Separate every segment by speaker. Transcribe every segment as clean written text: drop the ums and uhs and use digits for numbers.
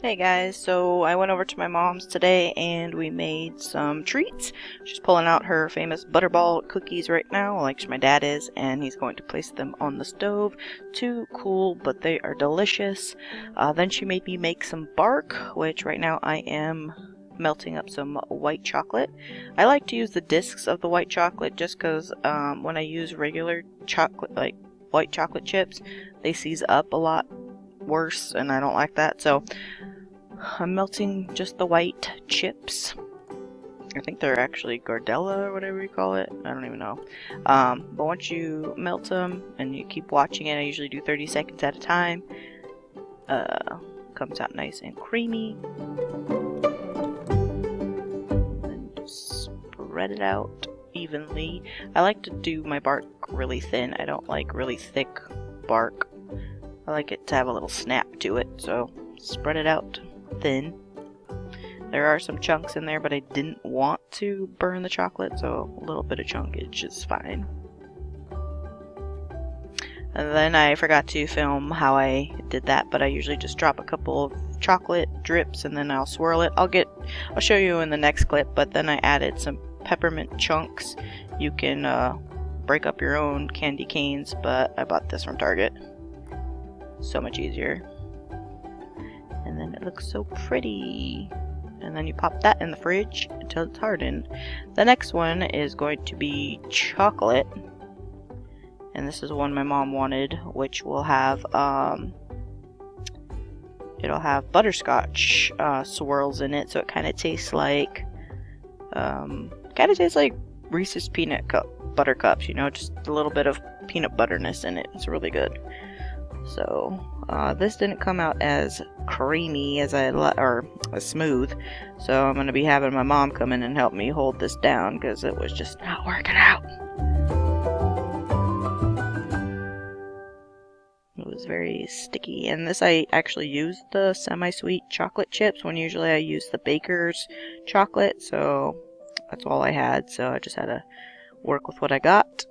Speaker 1: Hey guys, so I went over to my mom's today and we made some treats. She's pulling out her famous butterball cookies right now, like my dad is, and he's going to place them on the stove to cool, but they are delicious. Then she made me make some bark, which right now I am melting up some white chocolate. I like to use the discs of the white chocolate just because when I use regular chocolate, like white chocolate chips, they seize up a lot worse and I don't like that. So I'm melting just the white chips. I think they're actually Gardella or whatever you call it. I don't even know. But once you melt them and you keep watching it, I usually do 30 seconds at a time. Comes out nice and creamy. Then just spread it out evenly. I like to do my bark really thin. I don't like really thick bark. I like it to have a little snap to it, so spread it out thin. There are some chunks in there, but I didn't want to burn the chocolate, so a little bit of chunkage is fine. And then I forgot to film how I did that, but I usually just drop a couple of chocolate drips and then I'll swirl it. I'll show you in the next clip, but then I added some peppermint chunks. You can break up your own candy canes, but I bought this from Target. So much easier. And then it looks so pretty. And then you pop that in the fridge until it's hardened. The next one is going to be chocolate. And this is one my mom wanted, which will have it'll have butterscotch swirls in it, so it kind of tastes like Reese's butter cups, you know, just a little bit of peanut butterness in it. It's really good. So this didn't come out as creamy as or as smooth, so I'm gonna be having my mom come in and help me hold this down because it was just not working out. It was very sticky, and this I actually used the semi-sweet chocolate chips when usually I use the baker's chocolate, so that's all I had, so I just had to work with what I got.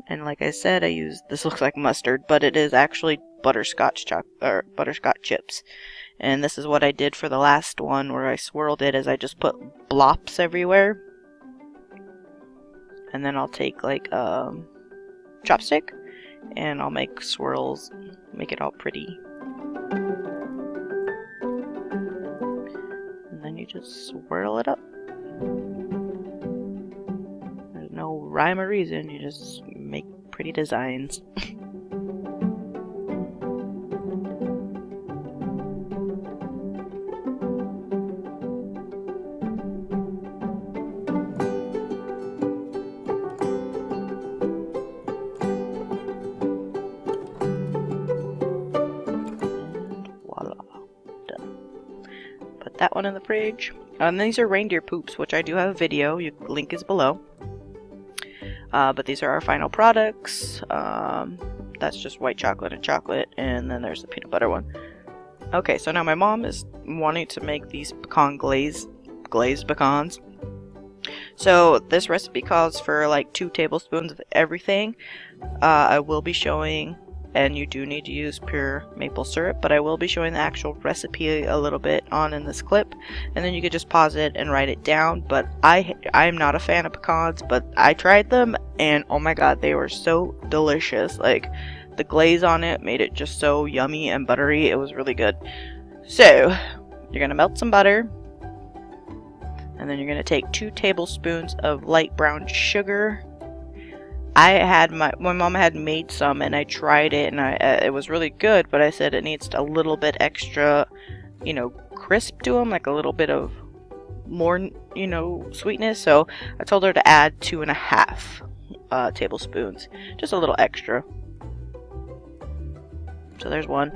Speaker 1: And like I said, this looks like mustard, but it is actually butterscotch chips. And this is what I did for the last one where I swirled it, is I just put blops everywhere. And then I'll take like a chopstick and I'll make swirls, make it all pretty. And then you just swirl it up. There's no rhyme or reason, you just make pretty designs. Put that one in the fridge. And these are reindeer poops, which I do have a video. Link is below. But these are our final products. That's just white chocolate and chocolate, and then there's the peanut butter one. Okay, so now my mom is wanting to make these glazed pecans. So this recipe calls for like 2 tablespoons of everything. I will be showing, and you do need to use pure maple syrup, but I will be showing the actual recipe a little bit on in this clip, and then you could just pause it and write it down. But I'm not a fan of pecans, but I tried them and oh my god, they were so delicious. Like the glaze on it made it just so yummy and buttery. It was really good. So you're gonna melt some butter, and then you're gonna take 2 tablespoons of light brown sugar. My mom had made some and I tried it and it was really good, but I said it needs a little bit extra, you know, crisp to them, like a little bit of more, you know, sweetness. So I told her to add 2.5 tablespoons, just a little extra. So there's one.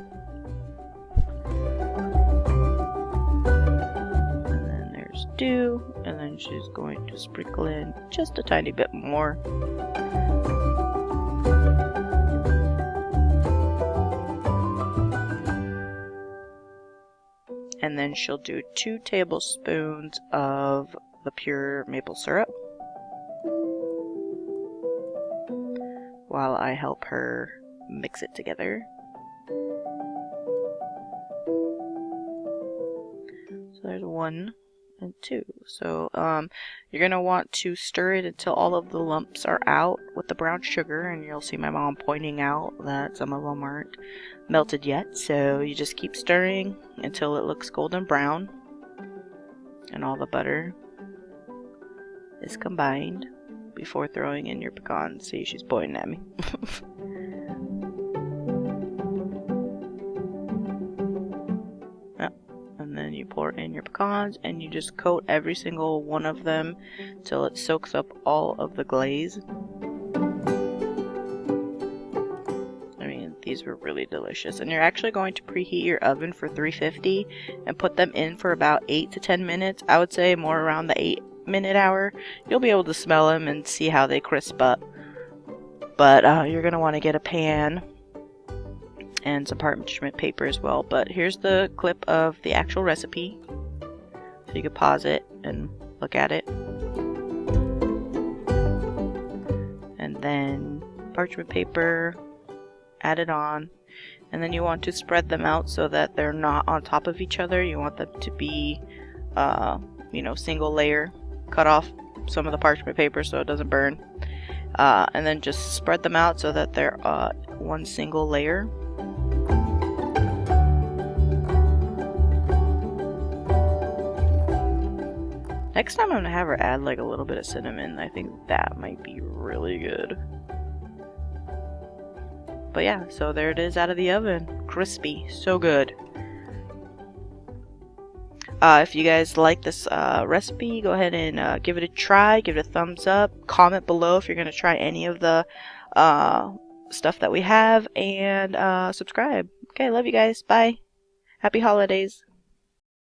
Speaker 1: And then there's 2, and then she's going to sprinkle in just a tiny bit more. And then she'll do 2 tablespoons of the pure maple syrup while I help her mix it together. there's 1 and 2. So you're going to want to stir it until all of the lumps are out with the brown sugar, and you'll see my mom pointing out that some of them aren't melted yet. So you just keep stirring until it looks golden brown and all the butter is combined before throwing in your pecans. See, she's pointing at me. And then you pour in your pecans and you just coat every single one of them till it soaks up all of the glaze. I mean, these were really delicious. And you're actually going to preheat your oven for 350 and put them in for about 8 to 10 minutes. I would say more around the 8-minute hour. You'll be able to smell them and see how they crisp up. But you're going to want to get a pan and some parchment paper as well. But here's the clip of the actual recipe, so you can pause it and look at it. And then parchment paper, add it on, and then you want to spread them out so that they're not on top of each other. You want them to be single layer. Cut off some of the parchment paper so it doesn't burn, and then just spread them out so that they're one single layer. Next time I'm gonna have her add like a little bit of cinnamon. I think that might be really good. But yeah, so there it is out of the oven. Crispy, so good. If you guys like this recipe, go ahead and give it a try. Give it a thumbs up. Comment below if you're gonna try any of the stuff that we have, and subscribe. Okay, love you guys. Bye. Happy holidays.